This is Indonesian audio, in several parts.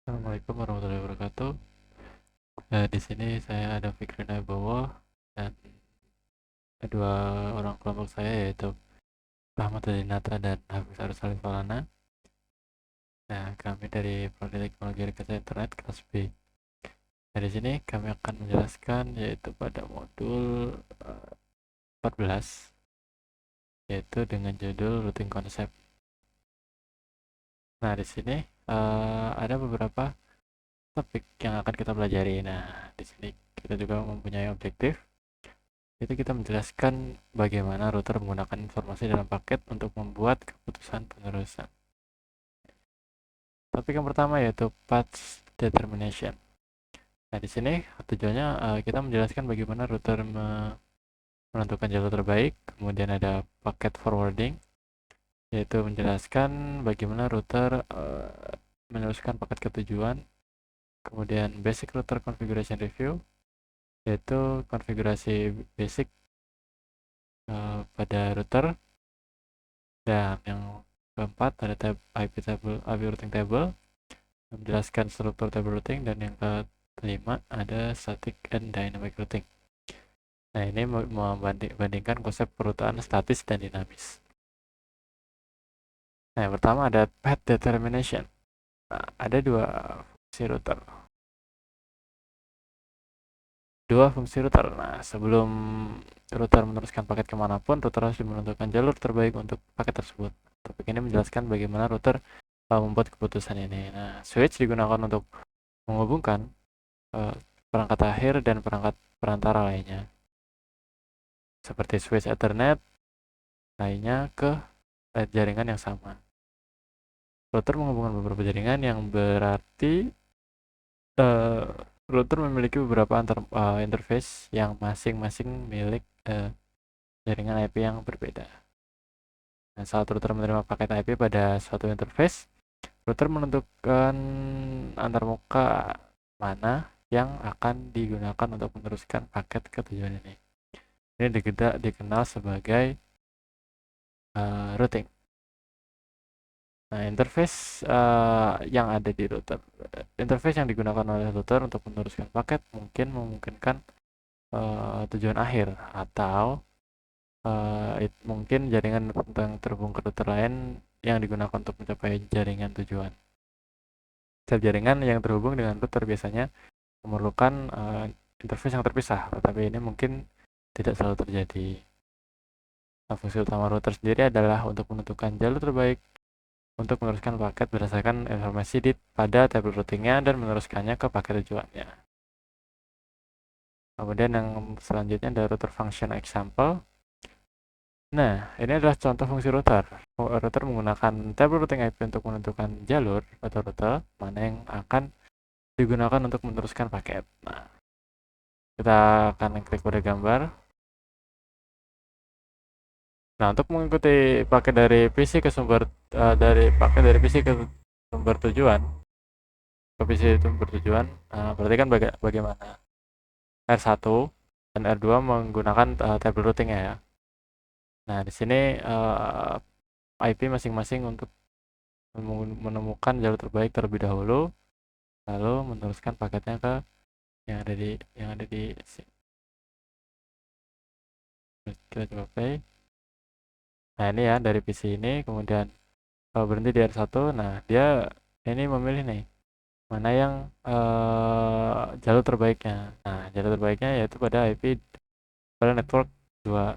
Assalamualaikum warahmatullahi wabarakatuh. Di sini saya ada Fikri Nabowo dan kedua orang kelompok saya yaitu Rahmat Dinata dan Hafiz Arsalif Falana. Nah, kami dari Prodi Teknologi Rekayasa Internet kelas B. Nah, di sini kami akan menjelaskan yaitu pada modul 14 yaitu dengan judul routing concept. Nah, di sini ada beberapa topik yang akan kita pelajari. Nah, di sini kita juga mempunyai objektif itu kita menjelaskan bagaimana router menggunakan informasi dalam paket untuk membuat keputusan penerusan. Topik yang pertama yaitu path determination. Nah, di sini tujuannya kita menjelaskan bagaimana router menentukan jalur terbaik, kemudian ada packet forwarding, yaitu menjelaskan bagaimana router meneruskan paket ke tujuan, kemudian basic router configuration review, yaitu konfigurasi basic pada router. Dan yang keempat ada IP routing table menjelaskan struktur table routing, dan yang kelima ada static and dynamic routing. Nah, ini membandingkan konsep perutaan statis dan dinamis. Nah, yang pertama ada path determination. Nah, ada dua fungsi router. Nah, sebelum router meneruskan paket kemanapun, router harus menentukan jalur terbaik untuk paket tersebut. Topik ini menjelaskan bagaimana router membuat keputusan ini. Nah, switch digunakan untuk menghubungkan perangkat akhir dan perangkat perantara lainnya, seperti switch Ethernet lainnya ke jaringan yang sama. Router menghubungkan beberapa jaringan yang berarti uh, router memiliki beberapa interface yang masing-masing milik jaringan IP yang berbeda. Nah, saat router menerima paket IP pada suatu interface, router menentukan antarmuka mana yang akan digunakan untuk meneruskan paket ke tujuan ini. Ini dikenal sebagai routing. Nah, interface yang ada di router, interface yang digunakan oleh router untuk meneruskan paket mungkin memungkinkan tujuan akhir, atau mungkin jaringan yang terhubung ke router lain yang digunakan untuk mencapai jaringan tujuan. Setiap jaringan yang terhubung dengan router biasanya memerlukan interface yang terpisah, tetapi ini mungkin tidak selalu terjadi. Nah, fungsi utama router sendiri adalah untuk menentukan jalur terbaik untuk meneruskan paket berdasarkan informasi pada tabel routingnya dan meneruskannya ke paket tujuannya. Kemudian yang selanjutnya ada router function example. Nah, ini adalah contoh fungsi router. Router menggunakan tabel routing IP untuk menentukan jalur atau rute mana yang akan digunakan untuk meneruskan paket. Nah, kita akan klik pada gambar. Nah, untuk mengikuti paket dari PC ke sumber dari PC ke sumber tujuan, ke PC sumber tujuan, berarti kan bagaimana? R1 dan R2 menggunakan table routingnya ya. Nah, di sini IP masing-masing untuk menemukan jalur terbaik terlebih dahulu, lalu meneruskan paketnya ke yang ada di sini. Kita coba play. Nah, ini ya dari PC ini, kemudian kalau berhenti di R1, nah dia ini memilih nih mana yang jalur terbaiknya. Nah, jalur terbaiknya yaitu pada IP pada network 2.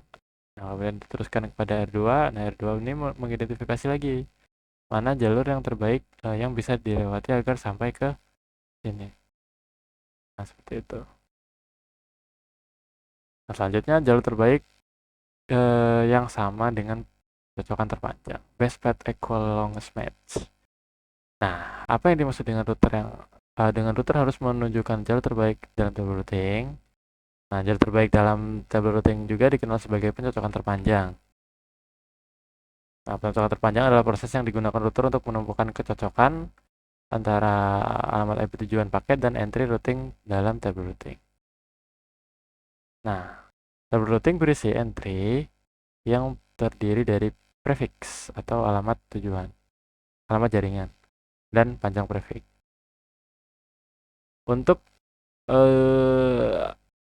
Nah, kemudian diteruskan kepada R2. Nah, R2 ini mengidentifikasi lagi mana jalur yang terbaik yang bisa dilewati agar sampai ke sini. Nah, seperti itu. Nah, selanjutnya jalur terbaik yang sama dengan cocokan terpanjang. Best path equal longest match. Nah, apa yang dimaksud dengan router harus menunjukkan jalur terbaik dalam table routing. Nah, jalur terbaik dalam table routing juga dikenal sebagai pencocokan terpanjang. Nah, pencocokan terpanjang adalah proses yang digunakan router untuk menemukan kecocokan antara alamat IP tujuan paket dan entry routing dalam table routing. Nah, table routing berisi entry yang terdiri dari prefix atau alamat tujuan, alamat jaringan, dan panjang prefix. Untuk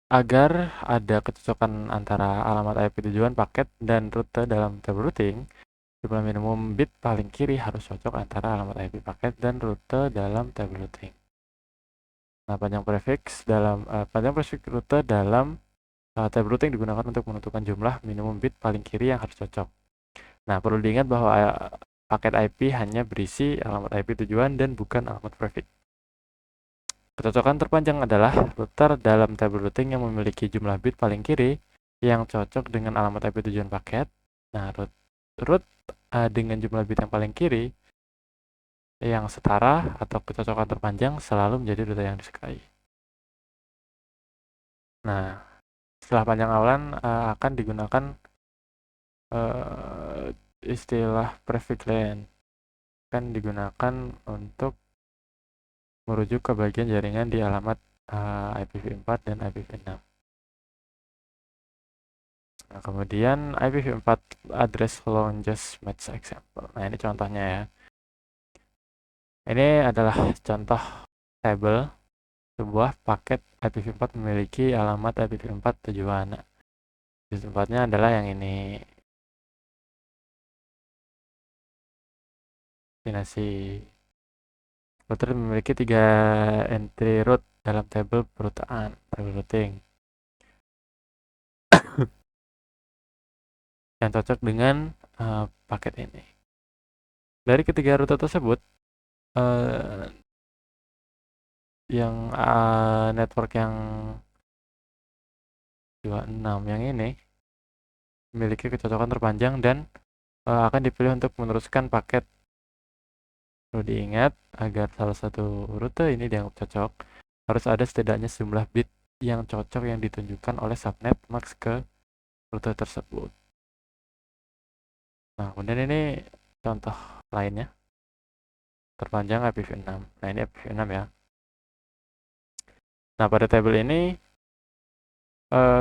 agar ada kecocokan antara alamat IP tujuan paket dan rute dalam table routing, jumlah minimum bit paling kiri harus cocok antara alamat IP paket dan rute dalam table routing. Nah, panjang prefix rute dalam table routing digunakan untuk menentukan jumlah minimum bit paling kiri yang harus cocok. Nah, perlu diingat bahwa paket IP hanya berisi alamat IP tujuan dan bukan alamat prefix. Kecocokan terpanjang adalah router dalam table routing yang memiliki jumlah bit paling kiri yang cocok dengan alamat IP tujuan paket. Nah, root dengan jumlah bit yang paling kiri yang setara atau kecocokan terpanjang selalu menjadi rute yang disukai. Nah, setelah panjang awalan akan digunakan istilah prefix line, kan digunakan untuk merujuk ke bagian jaringan di alamat IPv4 dan IPv6. Nah, kemudian IPv4 address longest match example. Nah, ini contohnya ya. Ini adalah contoh tabel sebuah paket IPv4 memiliki alamat IPv4 tujuan. Nah, tempatnya adalah yang ini. Destinasi. Router memiliki 3 entry root dalam tabel table routing. Yang cocok dengan paket ini. Dari ketiga rute tersebut, yang network yang 26 yang ini memiliki kecocokan terpanjang dan akan dipilih untuk meneruskan paket. Perlu diingat, agar salah satu rute ini dianggap cocok, harus ada setidaknya sejumlah bit yang cocok yang ditunjukkan oleh subnet max ke rute tersebut. Nah, kemudian ini contoh lainnya, terpanjang IPv6. Nah, ini IPv6 ya. Nah, pada tabel ini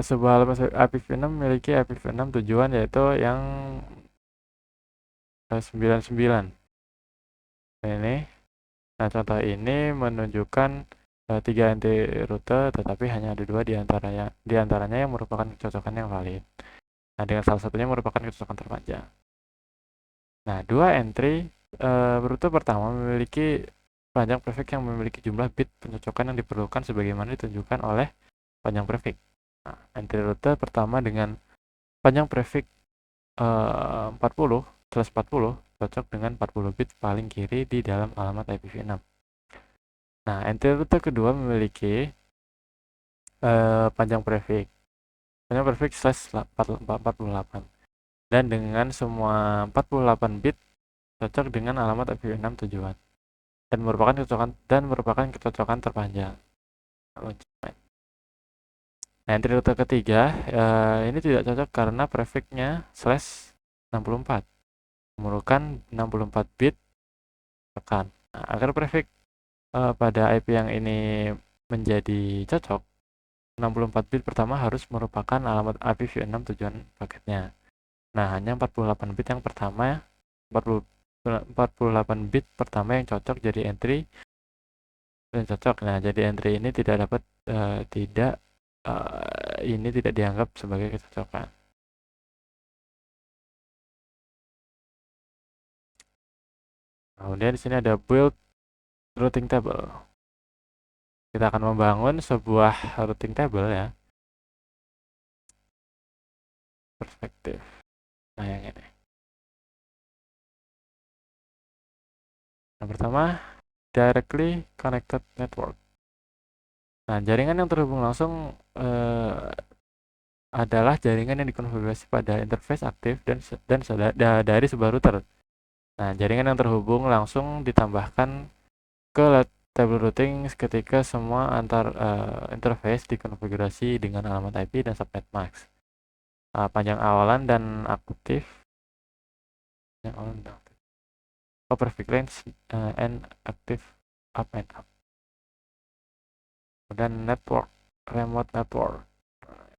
sebuah alamat IPv6 memiliki IPv6 tujuan yaitu yang 99. Ini. Nah, contoh ini menunjukkan 3 entry rute, tetapi hanya ada 2 di antaranya yang merupakan kecocokan yang valid. Nah, dengan salah satunya merupakan kecocokan terpanjang. Nah, 2 entry rute pertama memiliki panjang prefix yang memiliki jumlah bit pencocokan yang diperlukan sebagaimana ditunjukkan oleh panjang prefix. Nah, entry rute pertama dengan panjang prefix 40/40 cocok dengan 40 bit paling kiri di dalam alamat IPv6. Nah, entry rute kedua memiliki panjang prefix 48 dan dengan semua 48 bit cocok dengan alamat IPv6 tujuan dan merupakan kecocokan terpanjang. Nah, entry rute ketiga ini tidak cocok karena prefixnya /64 memerlukan 64 bit tekan. Nah, agar prefix pada IP yang ini menjadi cocok, 64 bit pertama harus merupakan alamat IPv6 tujuan paketnya. Nah, hanya 48 bit yang pertama 48 bit pertama yang cocok jadi entry dan cocok. Nah, jadi entry ini tidak dapat ini tidak dianggap sebagai kecocokan. Kemudian di sini ada build routing table. Kita akan membangun sebuah routing table ya. Perspektif. Nah, yang ini. Yang pertama, directly connected network. Nah, jaringan yang terhubung langsung adalah jaringan yang dikonfigurasi pada interface aktif dan dari sebuah router. Nah, jaringan yang terhubung langsung ditambahkan ke table routing ketika semua antar interface dikonfigurasi dengan alamat IP dan subnet max. Panjang awalan dan aktif. Prefix range and active up and up. Dan remote network.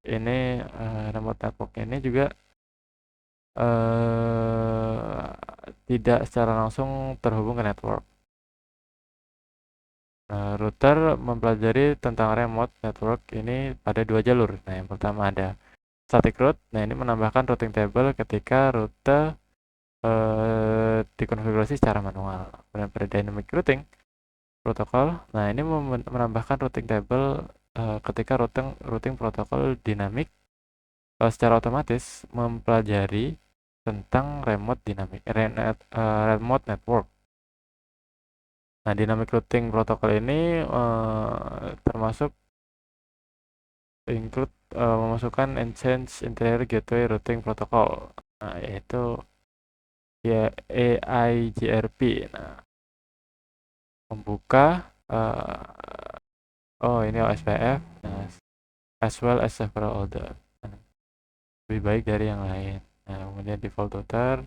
Ini remote network ini juga tidak secara langsung terhubung ke network. Router mempelajari tentang remote network ini pada dua jalur. Nah, yang pertama ada static route. Nah, ini menambahkan routing table ketika rute dikonfigurasi secara manual. Dan pada dynamic routing protokol, nah ini menambahkan routing table ketika routing protokol dinamik secara otomatis mempelajari tentang remote network. Nah, dynamic routing protokol ini termasuk include memasukkan Exchange Interior Gateway Routing Protocol, nah, yaitu ya AIGRP. Nah, membuka ini OSPF, nah, as well as several other. Nah, lebih baik dari yang lain. Nah, kemudian default route.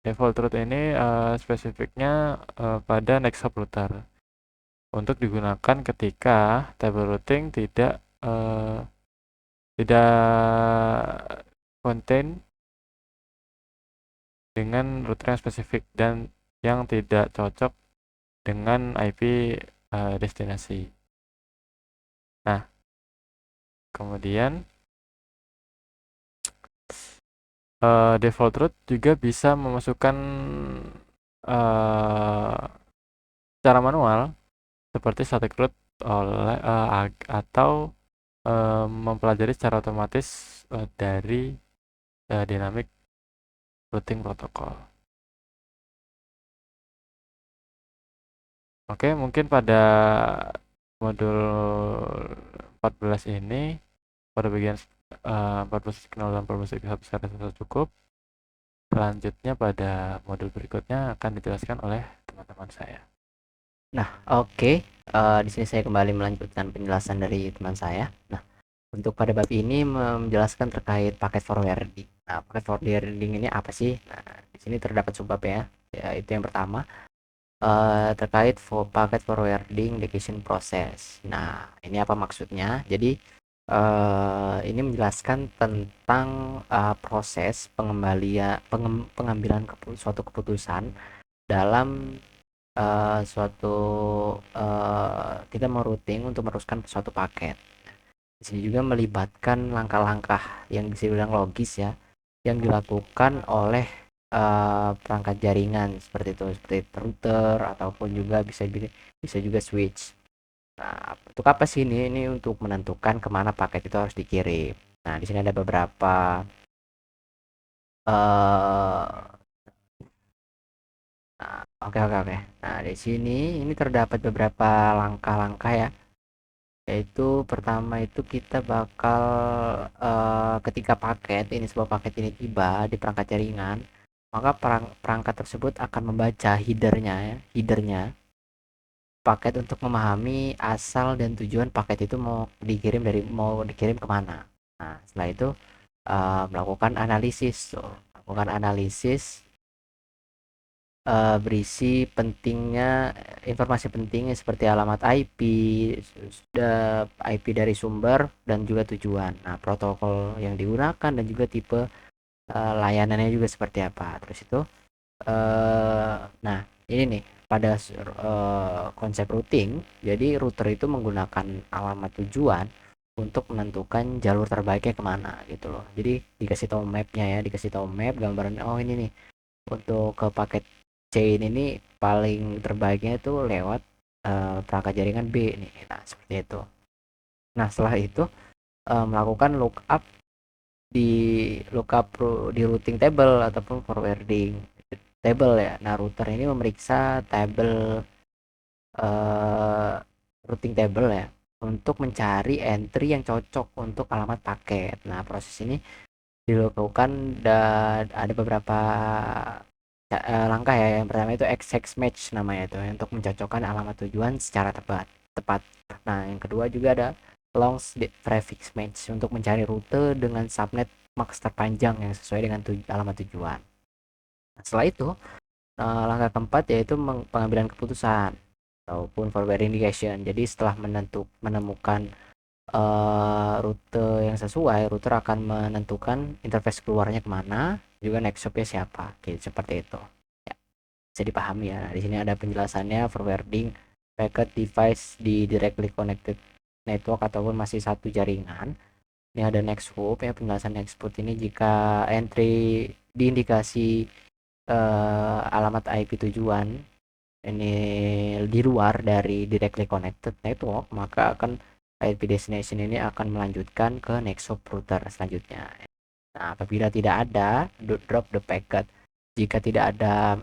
Default route ini spesifiknya pada Nexhop router untuk digunakan ketika table routing tidak contain dengan router yang spesifik dan yang tidak cocok dengan IP destinasi. Nah, kemudian default route juga bisa memasukkan secara manual seperti static route atau mempelajari secara otomatis dari dynamic routing protocol. Oke, mungkin pada modul 14 ini, pada bagian 14.0 dan 14.1 saya rasa cukup. Selanjutnya pada modul berikutnya akan dijelaskan oleh teman-teman saya. Nah, oke. Di sini saya kembali melanjutkan penjelasan dari teman saya. Nah, untuk pada bab ini menjelaskan terkait paket forwarding. Nah, paket forwarding ini apa sih? Nah, di sini terdapat subbab ya. Itu yang pertama terkait paket forwarding delegation process. Nah, ini apa maksudnya? Jadi ini menjelaskan tentang proses pengambilan suatu keputusan dalam suatu kita mau routing untuk meneruskan suatu paket. Di sini juga melibatkan langkah-langkah yang bisa dibilang logis ya, yang dilakukan oleh perangkat jaringan seperti itu, seperti router ataupun juga bisa juga switch. Nah, untuk apa sih ini? Ini untuk menentukan kemana paket itu harus dikirim. Nah, di sini ada beberapa oke oke oke. Nah, di sini ini terdapat beberapa langkah-langkah ya. Yaitu pertama itu kita bakal ketika sebuah paket ini tiba di perangkat jaringan, maka perangkat tersebut akan membaca headernya paket untuk memahami asal dan tujuan paket itu mau dikirim kemana. Nah, setelah itu melakukan analisis berisi informasi pentingnya seperti alamat IP, IP dari sumber dan juga tujuan. Nah, protokol yang digunakan dan juga tipe layanannya juga seperti apa. Terus itu nah ini nih pada konsep routing. Jadi router itu menggunakan alamat tujuan untuk menentukan jalur terbaiknya kemana gitu loh. Jadi dikasih tahu map gambaran, oh ini nih untuk ke paket C ini paling terbaiknya itu lewat perangkat jaringan B nih. Nah, seperti itu. Nah, setelah itu melakukan di di routing table ataupun forwarding table ya. Nah, router ini memeriksa eh, routing table ya untuk mencari entry yang cocok untuk alamat paket. Nah, proses ini dilakukan dan ada beberapa langkah ya. Yang pertama itu exact match namanya itu untuk mencocokkan alamat tujuan secara tepat. Nah, yang kedua juga ada long prefix match untuk mencari rute dengan subnet max terpanjang yang sesuai dengan alamat tujuan. Nah, setelah itu langkah keempat yaitu pengambilan keputusan ataupun forward indication. Jadi setelah menemukan rute yang sesuai, router akan menentukan interface keluarnya kemana, juga next shopnya siapa, gitu, seperti itu. Ya. bisa dipahami ya. Nah, di sini ada penjelasannya forwarding packet device di directly connected network ataupun masih satu jaringan. Ini ada next hop ya, penjelasan next hop ini jika entry diindikasi alamat IP tujuan ini di luar dari directly connected network, maka akan IP destination ini akan melanjutkan ke next hop router selanjutnya. Nah, apabila tidak ada, drop the packet. Jika tidak ada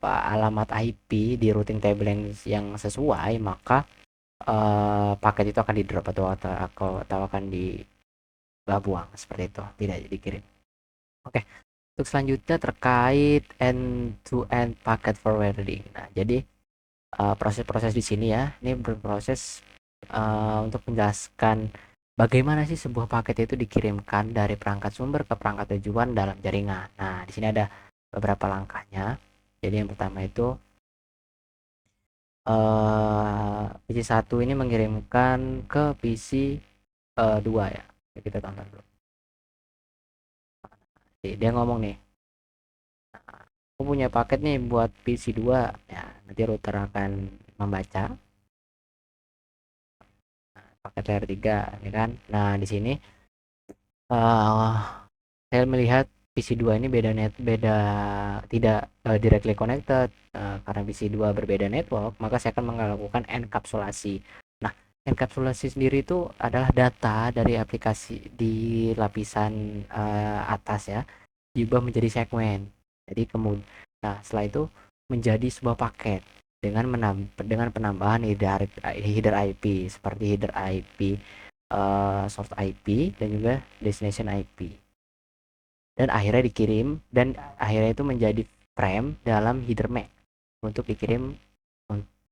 alamat IP di routing table yang sesuai, maka paket itu akan di drop atau akan dibuang seperti itu, tidak dikirim. Oke, untuk selanjutnya terkait end to end packet forwarding. Nah, jadi proses-proses di sini ya, ini berproses untuk menjelaskan bagaimana sih sebuah paket itu dikirimkan dari perangkat sumber ke perangkat tujuan dalam jaringan. Nah, di sini ada beberapa langkahnya. Jadi yang pertama itu PC 1 ini mengirimkan ke PC 2 ya. Kita tonton dulu. Dia ngomong nih, aku punya paket nih buat PC 2 ya. Nanti router akan membaca paket layer 3 ya kan. Nah, di sini uh, saya melihat PC 2 ini beda tidak directly connected karena PC 2 berbeda network, maka saya akan melakukan enkapsulasi. Nah, enkapsulasi sendiri itu adalah data dari aplikasi di lapisan atas ya, diubah menjadi segmen. Jadi kemudian, nah setelah itu menjadi sebuah paket dengan penambahan header IP seperti header IP, source IP dan juga destination IP. Dan akhirnya dikirim, dan akhirnya itu menjadi frame dalam header MAC untuk dikirim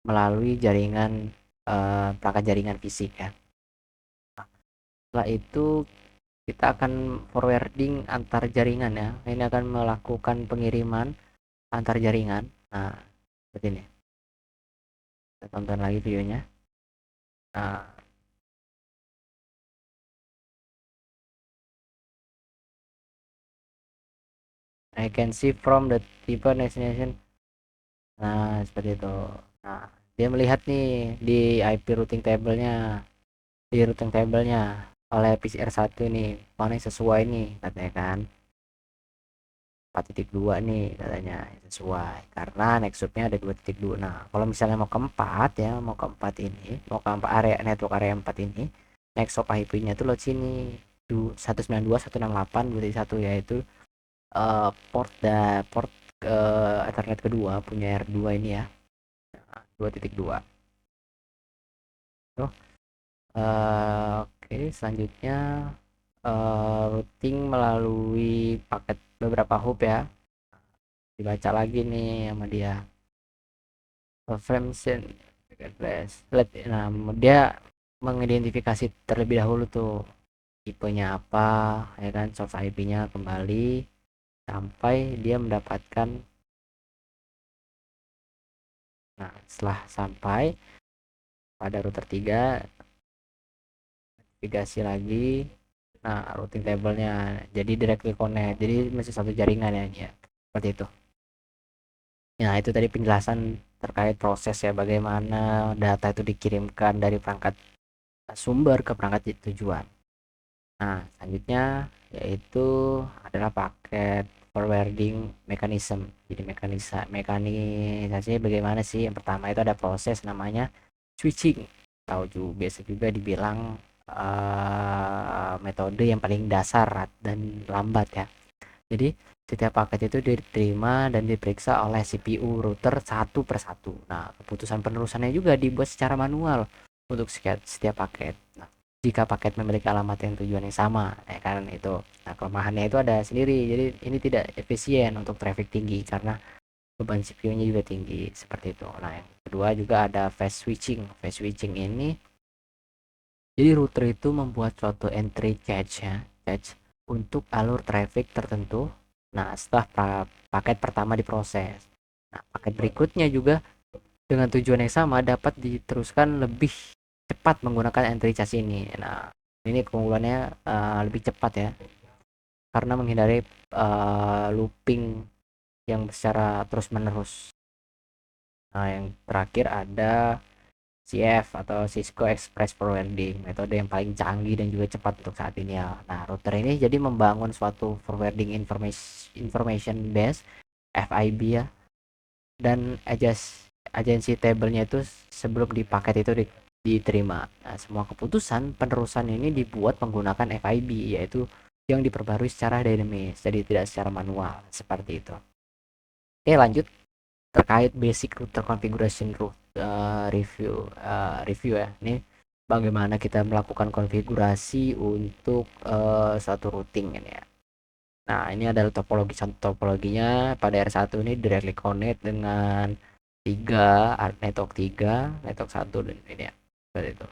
melalui jaringan perangkat jaringan fisik ya. Setelah itu kita akan forwarding antar jaringan ya. Ini akan melakukan pengiriman antar jaringan. Nah, seperti ini. Kita tonton lagi videonya. Nah, I can see from the type destination. Nah, seperti itu. Nah, dia melihat nih di IP routing table-nya, oleh PCR1 nih, mana yang sesuai nih katanya kan. 4.2 nih katanya sesuai karena nextupnya ada 2.2. Nah, kalau misalnya mau ke 4 ya, mau ke 4 ini, mau ke 4 area network area 4 ini, next hop IP-nya tuh lewat sini 192.168 berarti satu, yaitu port ke Ethernet kedua punya R2 ini ya. 2.2. Tuh. Oke, selanjutnya routing melalui paket beberapa hop ya. Dibaca lagi nih sama dia. Frame address. Nah, dia mengidentifikasi terlebih dahulu tuh tipenya apa, ya kan, source IP-nya kembali sampai dia mendapatkan. Nah, setelah sampai pada router 3, navigasi lagi. Nah, routing table-nya jadi directly connect. Jadi masih satu jaringan ya. Seperti itu. Nah, itu tadi penjelasan terkait proses ya, bagaimana data itu dikirimkan dari perangkat sumber ke perangkat tujuan. Nah, selanjutnya yaitu adalah paket forwarding mechanism. Jadi mekanisasinya bagaimana sih? Yang pertama itu ada proses namanya switching. Tahu juga, biasa juga dibilang metode yang paling dasar dan lambat ya. Jadi setiap paket itu diterima dan diperiksa oleh CPU router satu per satu. Nah, keputusan penerusannya juga dibuat secara manual untuk setiap paket. Nah, jika paket memiliki alamat yang tujuan yang sama, ya kan itu. Nah, kelemahannya itu ada sendiri. Jadi ini tidak efisien untuk traffic tinggi karena beban CPU-nya juga tinggi seperti itu. Nah, yang kedua juga ada fast switching. Fast switching ini jadi router itu membuat suatu entry cache untuk alur traffic tertentu. Nah, setelah paket pertama diproses, nah paket berikutnya juga dengan tujuan yang sama dapat diteruskan lebih cepat menggunakan entry cache ini. Nah, ini keunggulannya lebih cepat ya, karena menghindari looping yang secara terus menerus. Nah, yang terakhir ada CF atau Cisco Express Forwarding, metode yang paling canggih dan juga cepat untuk saat ini ya. Nah, router ini jadi membangun suatu forwarding information base FIB ya, dan agency table-nya itu sebelum di paket itu diterima. Nah, semua keputusan penerusan ini dibuat menggunakan FIB, yaitu yang diperbarui secara dinamis, jadi tidak secara manual seperti itu. Oke, lanjut terkait basic router configuration review ya. Ini bagaimana kita melakukan konfigurasi untuk suatu routing ini ya. Nah, ini adalah topologinya pada R1 ini directly connect dengan 3 network 3, network 1 dan ini ya. Seperti itu.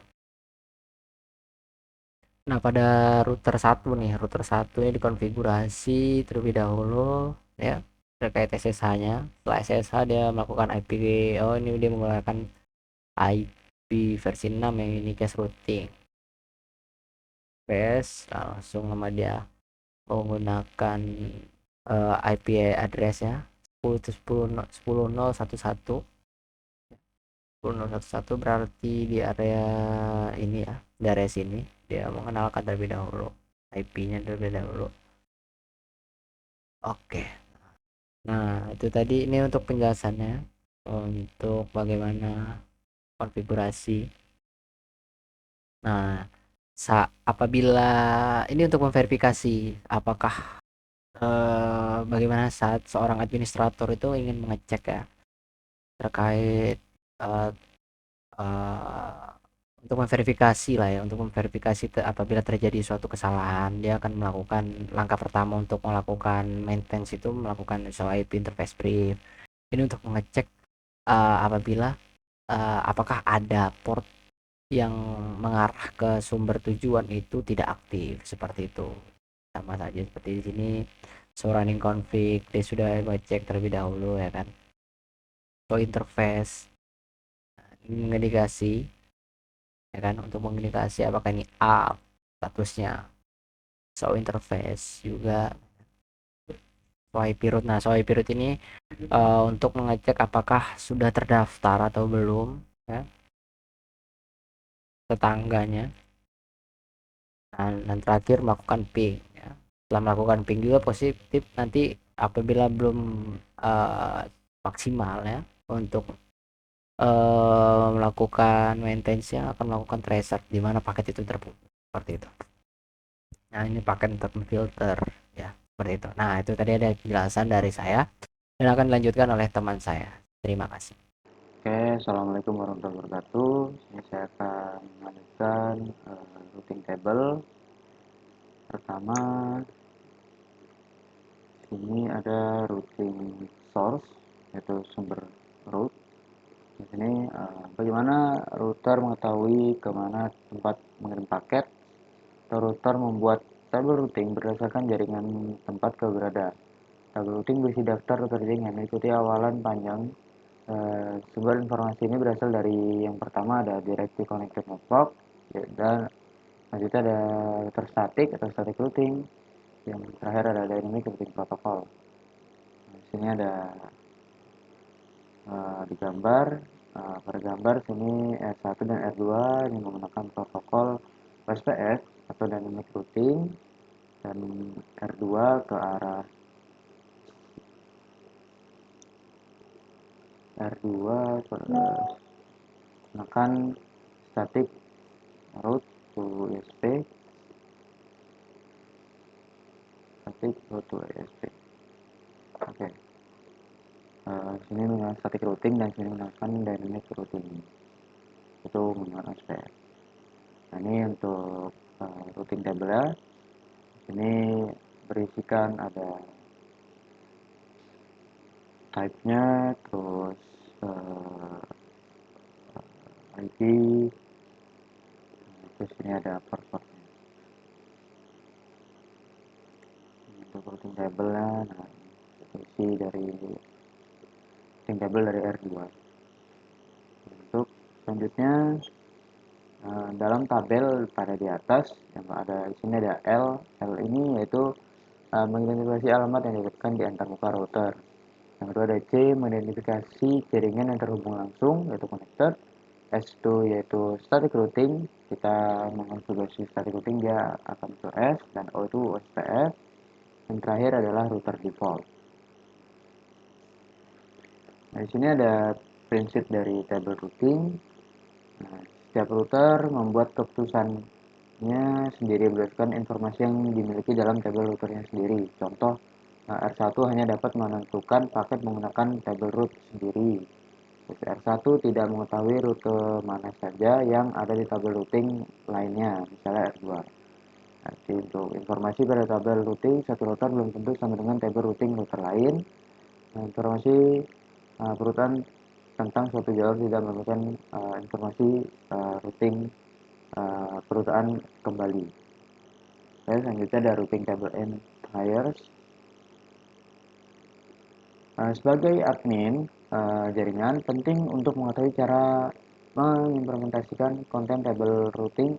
Nah, pada router 1 ini dikonfigurasi terlebih dahulu ya terkait SSH-nya. Setelah SSH dia melakukan IP, ini dia menggunakan IP versi 6 yang ini case routing. Langsung sama dia menggunakan IP address-nya 10.10.11 berarti di area ini ya, di area sini dia mengenalkan terlebih dahulu IP-nya terlebih dahulu. Oke. Nah, itu tadi ini untuk penjelasannya untuk bagaimana konfigurasi. Nah, apabila ini untuk memverifikasi apakah bagaimana saat seorang administrator itu ingin mengecek ya terkait eh, eh, untuk memverifikasi lah ya, untuk memverifikasi apabila terjadi suatu kesalahan dia akan melakukan langkah pertama untuk melakukan maintenance itu melakukan install IP interface brief. Ini untuk mengecek apabila apakah ada port yang mengarah ke sumber tujuan itu tidak aktif seperti itu. Sama saja seperti di sini so running config dia sudah ngecek terlebih dahulu ya kan. So interface mengindikasi ya kan, untuk mengindikasi apakah ini up statusnya. So interface juga swipe root. Nah, swipe root ini untuk mengecek apakah sudah terdaftar atau belum ya tetangganya. Nah, dan terakhir melakukan ping ya. Setelah melakukan ping juga positif nanti apabila belum maksimal ya untuk melakukan maintenance-nya akan melakukan tracer di mana paket itu terputus seperti itu. Nah, ini paket untuk filter ya seperti itu. Nah, itu tadi ada penjelasan dari saya dan akan dilanjutkan oleh teman saya. Terima kasih. Oke, Assalamualaikum warahmatullahi wabarakatuh. Ini saya akan melanjutkan routing table. Pertama, ini ada routing source, yaitu sumber root. Di sini bagaimana router mengetahui kemana tempat mengirim paket, atau router membuat table routing berdasarkan jaringan tempat keberadaan. Table routing berisi daftar router jaringan mengikuti awalan panjang. Sumber informasi ini berasal dari yang pertama ada directly connected network dan selanjutnya ada router static atau static routing, yang terakhir ada dynamic routing protocol. Di sini ada di gambar, pada gambar sini R1 dan R2 ini menggunakan protokol OSPF atau dynamic routing, dan R2 ke arah R2 menggunakan static route to ISP, static route to ISP. Oke. Sini menggunakan static routing dan sini menggunakan dynamic routing, itu menggunakan SPF. Nah, ini untuk routing table ya. Ini berisikan ada type-nya, terus IP, terus ini ada port-portnya. Untuk routing table-nya, nah, isi dari routing table dari R2. Untuk selanjutnya dalam tabel pada di atas yang ada di sini ada L ini yaitu mengidentifikasi alamat yang didapatkan di antarmuka router. Yang kedua ada C, mengidentifikasi jaringan yang terhubung langsung, yaitu connected. S2 yaitu static routing, kita mengonfigurasi static routing, dia akan muncul S, dan O itu OSPF. Yang terakhir adalah router default. Nah, di sini ada prinsip dari table routing. Nah, setiap router membuat keputusannya sendiri berdasarkan informasi yang dimiliki dalam table routernya sendiri. Contoh, R1 hanya dapat menentukan paket menggunakan table route sendiri. R1 tidak mengetahui rute mana saja yang ada di tabel routing lainnya, misalnya R2. Nah, untuk informasi pada tabel routing, satu router belum tentu sama dengan tabel routing router lain. Nah, informasi perutan tentang suatu jalur tidak memerlukan informasi routing perutaan kembali. Lalu selanjutnya ada routing table entires. Sebagai admin jaringan, penting untuk mengetahui cara mengimplementasikan konten table routing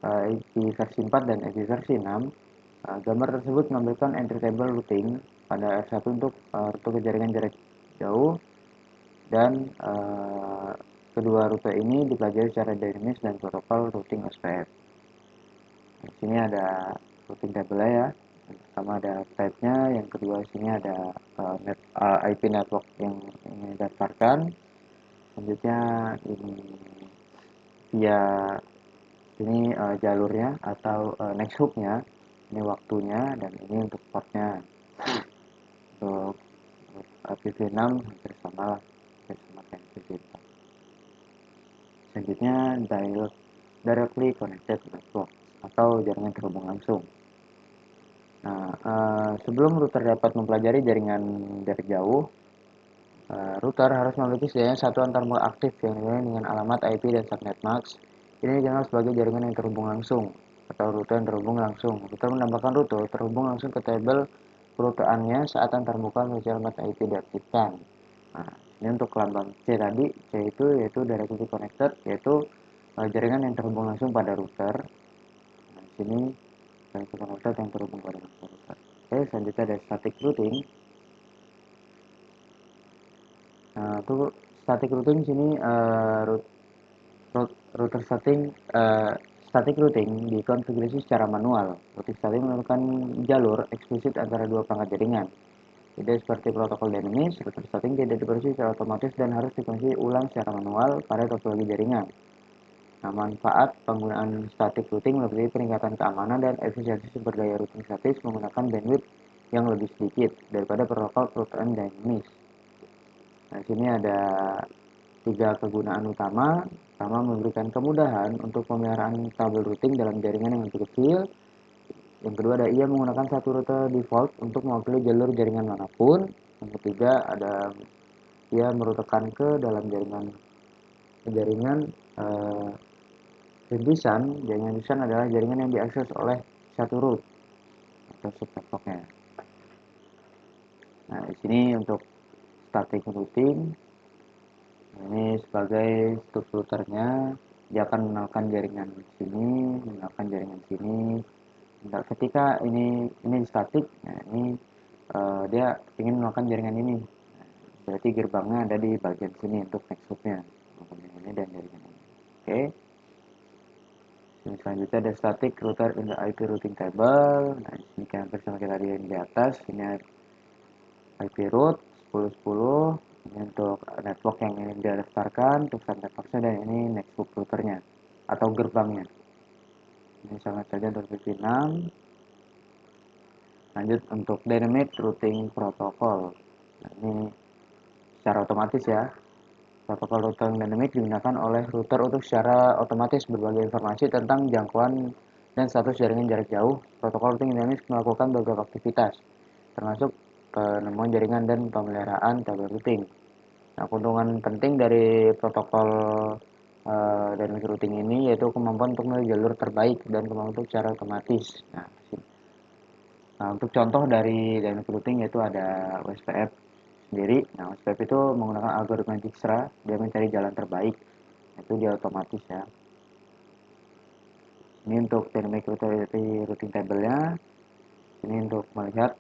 IP versi 4 dan IP versi 6. Gambar tersebut menampilkan entry table routing pada R1 untuk rute jaringan jarak jauh, dan kedua rute ini dipelajari secara dinamis dan protokol routing OSPF. Di sini ada routing table ya. Yang pertama ada type-nya, yang kedua sini ada IP network yang ingin didaftarkan. Selanjutnya ini via ini jalurnya atau next hook-nya, ini waktunya, dan ini untuk portnya. Untuk PV6 hampir sama lah, hampir sama kayak PV4. Selanjutnya directly connected network atau jaringan terhubung langsung. Nah, sebelum router dapat mempelajari jaringan jarak jauh, router harus memiliki setidaknya satu antarmuka aktif yang dimulai dengan alamat IP dan subnet max. Ini dikenal sebagai jaringan yang terhubung langsung atau rute yang terhubung langsung. Router menambahkan rute terhubung langsung ke tabel perutaannya saat antarmuka memiliki alamat IP diaktifkan. Nah, ini untuk lambang C tadi, C itu yaitu directly connected, yaitu jaringan yang terhubung langsung pada router. Nah, di sini directly connected yang terhubung pada router. Oke, selanjutnya ada static routing. Nah, untuk static routing sini router static routing dikonfigurasi secara manual. Routing static menentukan jalur eksplisit antara dua perangkat jaringan. Tidak seperti protokol dinamis, router static tidak diproduksi secara otomatis dan harus dikonfigurasi ulang secara manual pada topologi jaringan. Nah, manfaat penggunaan static routing meliputi peningkatan keamanan dan efisiensi sumber daya routing statis menggunakan bandwidth yang lebih sedikit daripada protokol perutaan dinamis. Nah, di sini ada 3 kegunaan utama. Pertama, memberikan kemudahan untuk pemeliharaan kabel routing dalam jaringan yang lebih kecil. Yang kedua, ada ia menggunakan satu rute default untuk mewakili jalur jaringan manapun. Yang ketiga, ada ia merutekan ke dalam jaringan rintisan. Jaringan rintisan adalah jaringan yang diakses oleh satu root atau subnetworknya. Nah, di sini untuk static routing, ini sebagai strukturnya, dia akan mengenalkan jaringan sini, mengenalkan jaringan sini. Nah, ketika ini statik, nah ini dia ingin mengenalkan jaringan ini. Nah, berarti gerbangnya ada di bagian sini untuk next hook-nya, ini dan jaringan ini. Oke. Ini selanjutnya ada static router in the IP routing table. Nah, ini kan bersama kita di atas. Ini IP route 1010. Ini untuk network yang ingin didaftarkan, untuk subnet max-nya, dan ini next hook routernya atau gerbangnya. Ini sama saja untuk VP6. Lanjut untuk dynamic routing protocol. Nah, ini secara otomatis ya. Protokol routing dynamic digunakan oleh router untuk secara otomatis berbagi informasi tentang jangkauan dan status jaringan jarak jauh. Protokol routing dynamic melakukan beberapa aktivitas, termasuk penemuan jaringan dan pemeliharaan tabel routing. Nah, keuntungan penting dari protokol dynamic routing ini yaitu kemampuan untuk memilih jalur terbaik dan kemampuan untuk secara otomatis. Nah, untuk contoh dari dynamic routing yaitu ada OSPF sendiri. Nah, OSPF itu menggunakan algoritma Dijkstra, dia mencari jalan terbaik. Itu dia otomatis ya. Ini untuk dynamic routing table-nya. Ini untuk melihat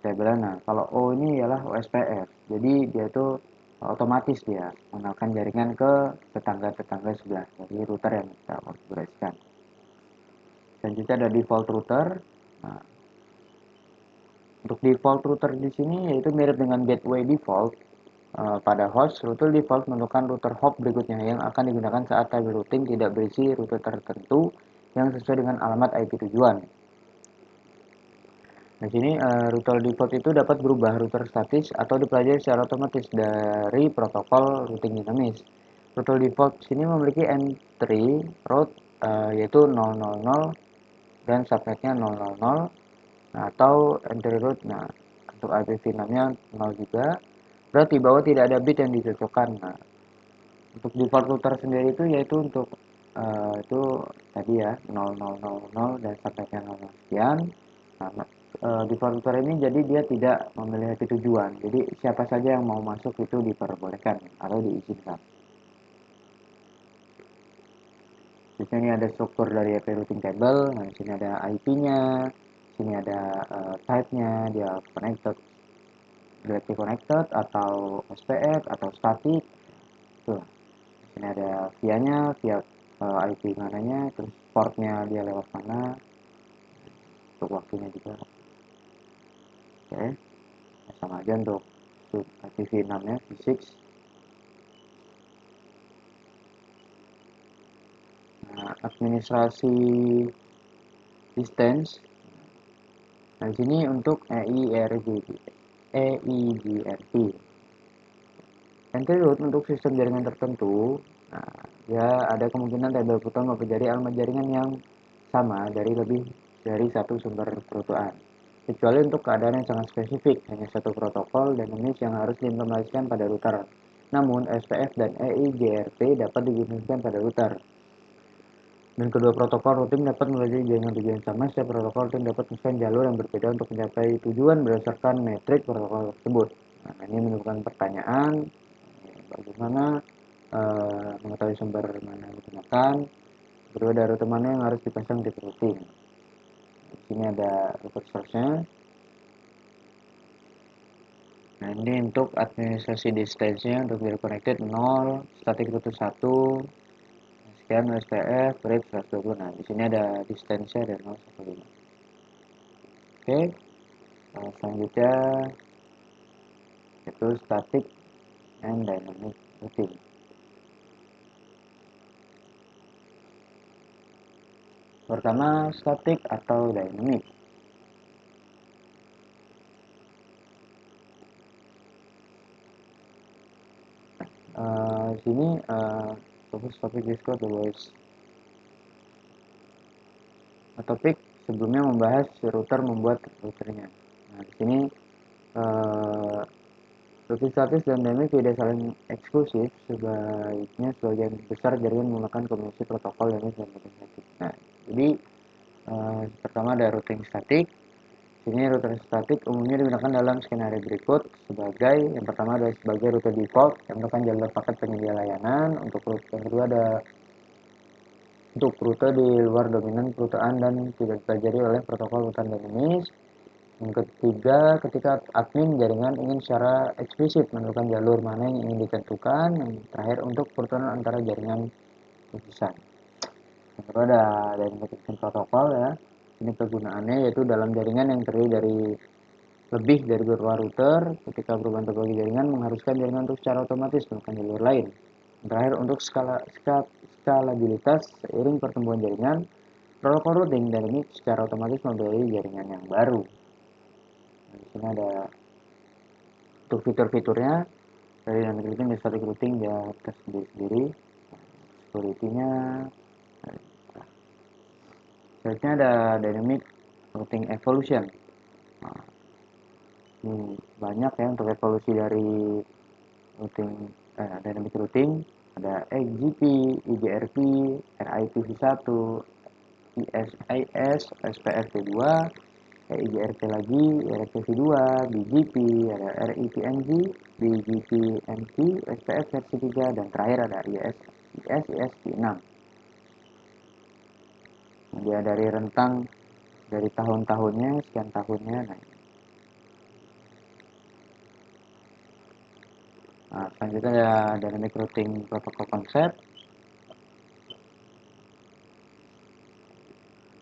labelnya. Nah, kalau O ini ialah OSPF. Jadi dia itu otomatis dia mengenalkan jaringan ke tetangga-tetangga sebelah dari router yang kita konfigurasikan. Selanjutnya ada default router. Nah, untuk default router di sini yaitu mirip dengan gateway default. Pada host, router default menentukan router hop berikutnya yang akan digunakan saat table routing tidak berisi router tertentu yang sesuai dengan alamat IP tujuan. Di sini router default itu dapat berubah router statis atau dipelajari secara otomatis dari protokol routing dinamis. Router default sini memiliki entry route yaitu 000 dan subnetnya 000 atau entry route. Nah, untuk IPv6-nya 0 juga. Berarti bahwa tidak ada bit yang dicocokkan. Nah, untuk default router sendiri itu yaitu untuk itu tadi ya 0000 dan subnetnya 00 sekian. Nah, default router ini jadi dia tidak memilih IP tujuan. Jadi siapa saja yang mau masuk itu diperbolehkan atau diizinkan. Di sini ada struktur dari IP routing table. Nah, di sini ada IP-nya, sini ada type-nya, dia connected, directly connected atau SPF atau static. Tuh. Di sini ada via-nya, via IP mananya, terus portnya dia lewat mana, untuk waktunya juga. Oke, sama aja untuk IPv6 nya V6. Nah, administrasi distance. Nah, di sini untuk EIGRP. Entry route untuk sistem jaringan tertentu. Nah, ya ada kemungkinan table router mempelajari alamat jaringan yang sama dari lebih dari satu sumber perutuan. Kecuali untuk keadaan yang sangat spesifik, hanya satu protokol dinamis yang harus diimplementasikan pada router. Namun, SPF dan EIGRP dapat digunakan pada router. Dan kedua protokol routing dapat memiliki jaringan tujuan sama. Setiap protokol routing dapat menyusun jalur yang berbeda untuk mencapai tujuan berdasarkan metrik protokol tersebut. Nah, ini menimbulkan pertanyaan, bagaimana mengetahui sumber mana yang digunakan, kedua ada rute mana yang harus dipasang di routing. Di sini ada rute source-nya. Nah, ini untuk administrasi distance-nya untuk zero connected 0, static route 1, sekian SPF, rate 120. Nah, di sini ada distance-nya ada 015. Oke. Selanjutnya itu static and dynamic routing. Pertama, static atau dynamic. Di sini topik Discord always. Topik sebelumnya membahas router membuat routernya. Nah, di sini routing statis dan dynamic tidak saling eksklusif. Sebaiknya sebagian besar jaringan menggunakan kombinasi protokol dynamic dan routing statik. Nah, jadi pertama ada routing statik. Sini router statik umumnya digunakan dalam skenario berikut sebagai yang pertama adalah sebagai rute default yang merupakan jalur paket penyedia layanan. Untuk rute yang kedua ada untuk rute di luar dominan perutaan dan tidak dipelajari oleh protokol router dinamis. Yang ketiga, ketika admin jaringan ingin secara eksplisit menentukan jalur mana yang ingin ditentukan. Yang terakhir untuk perutuan antara jaringan lukisan. Yang kedua ada dynamic routing protokol ya. Ini kegunaannya yaitu dalam jaringan yang terdiri dari lebih dari beberapa router. Ketika perubahan topologi jaringan mengharuskan jaringan untuk secara otomatis melakukan jalur lain. Yang terakhir untuk skalabilitas seiring pertumbuhan jaringan, protokol routing dynamic secara otomatis membiayai jaringan yang baru. Nah, di sini ada untuk fitur-fiturnya dari dynamic routing dan static routing dia tersendiri-sendiri. Security-nya selanjutnya ada dynamic routing evolution. Nah, ini banyak ya untuk evolusi dari routing dynamic routing. Ada XGP, IGRP, RIPv1, ISIS, SPFP2, IGRP lagi, RIPv2, BGP, ada RIPNG, BGPNG, SPF versi 3, dan terakhir ada ISISP6. Dia dari rentang dari tahun-tahunnya, sekian tahunnya. Nah, Nah, selanjutnya ada dynamic routing protocol concept.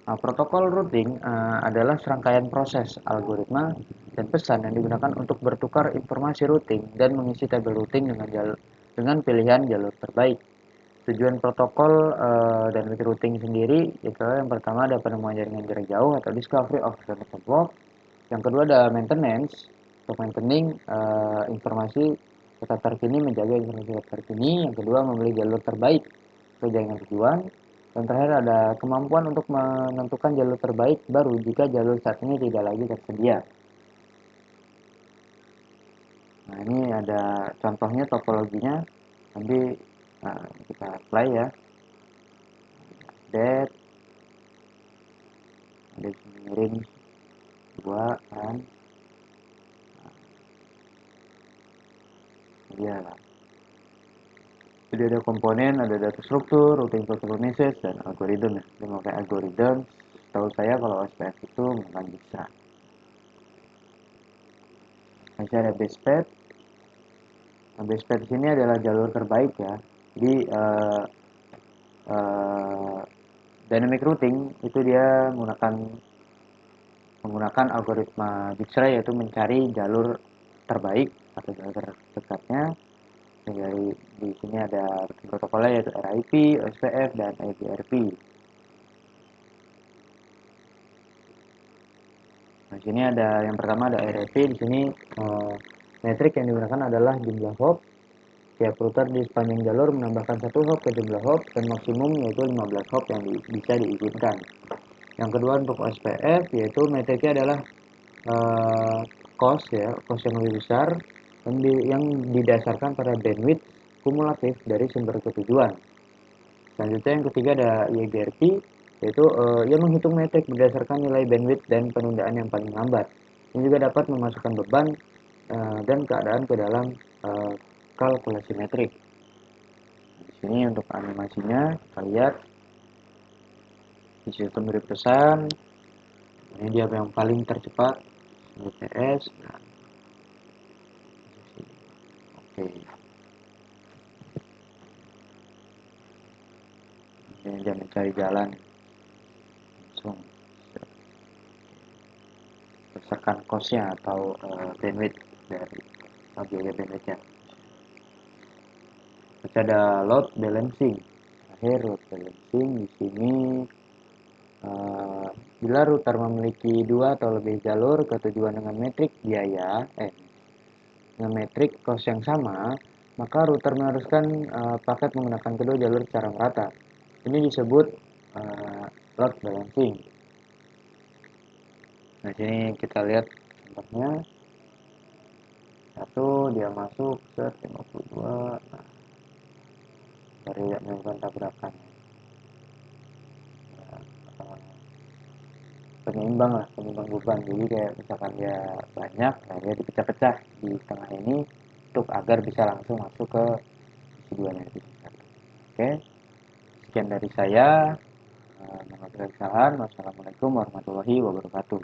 Nah, protokol routing adalah serangkaian proses, algoritma, dan pesan yang digunakan untuk bertukar informasi routing dan mengisi tabel routing dengan pilihan jalur terbaik. Tujuan protokol dynamic routing sendiri itu yang pertama ada penemuan jaringan jarak jauh atau discovery of the network. Yang kedua ada maintenance, untuk maintaining informasi tetap terkini, menjaga informasi tetap terkini. Yang kedua membeli jalur terbaik ke jaringan tujuan. Dan terakhir ada kemampuan untuk menentukan jalur terbaik baru jika jalur saat ini tidak lagi tersedia. Nah, ini ada contohnya topologinya. Nanti kita apply ya. That ada miring 2 kan. Iya lah. Jadi ada komponen, ada data struktur, routing protocol message, dan algoritma. Dia memakai algoritma. Tahu saya kalau OSPF itu bukan bisa. Masih ada base path. Nah, base path di sini adalah jalur terbaik ya. Jadi dynamic routing itu dia menggunakan algoritma Dijkstra, yaitu mencari jalur terbaik atau jalur terdekatnya. Dari di sini ada protokolnya yaitu RIP, OSPF, dan EBRP. Nah, sini ada yang pertama ada RIP. Di sini metrik yang digunakan adalah jumlah hop. Tiap router di sepanjang jalur menambahkan satu hop ke jumlah hop dan maksimum yaitu 15 hop yang bisa diizinkan. Yang kedua untuk OSPF yaitu metriknya adalah cost ya, cost yang lebih besar yang didasarkan pada bandwidth kumulatif dari sumber ketujuan. Selanjutnya yang ketiga ada IEGRP yaitu ia menghitung metrik berdasarkan nilai bandwidth dan penundaan yang paling lambat. Ini juga dapat memasukkan beban dan keadaan ke dalam kalkulasi metrik. Di sini untuk animasinya kita lihat di sistem beri pesan. Ini dia yang paling tercepat BTS. Nah, oke. Ini dia mencari jalan langsung berdasarkan cost-nya atau bandwidth dari biaya bandwidth-nya. Terus ada load balancing. Terakhir load balancing di sini bila router memiliki 2 atau lebih jalur ke tujuan dengan metrik biaya dengan metrik cost yang sama, maka router meneruskan paket menggunakan kedua jalur secara merata. Ini disebut load balancing. Nah, sini kita lihat contohnya. Satu dia masuk set 52. Nah, dari melakukan tabrakan. Penyeimbang beban. Jadi kayak misalkan dia banyak, nah dia dipecah-pecah di tengah ini untuk agar bisa langsung masuk ke tujuannya itu. Oke, sekian dari saya. Mengakhiri kesalahan. Wassalamualaikum warahmatullahi wabarakatuh.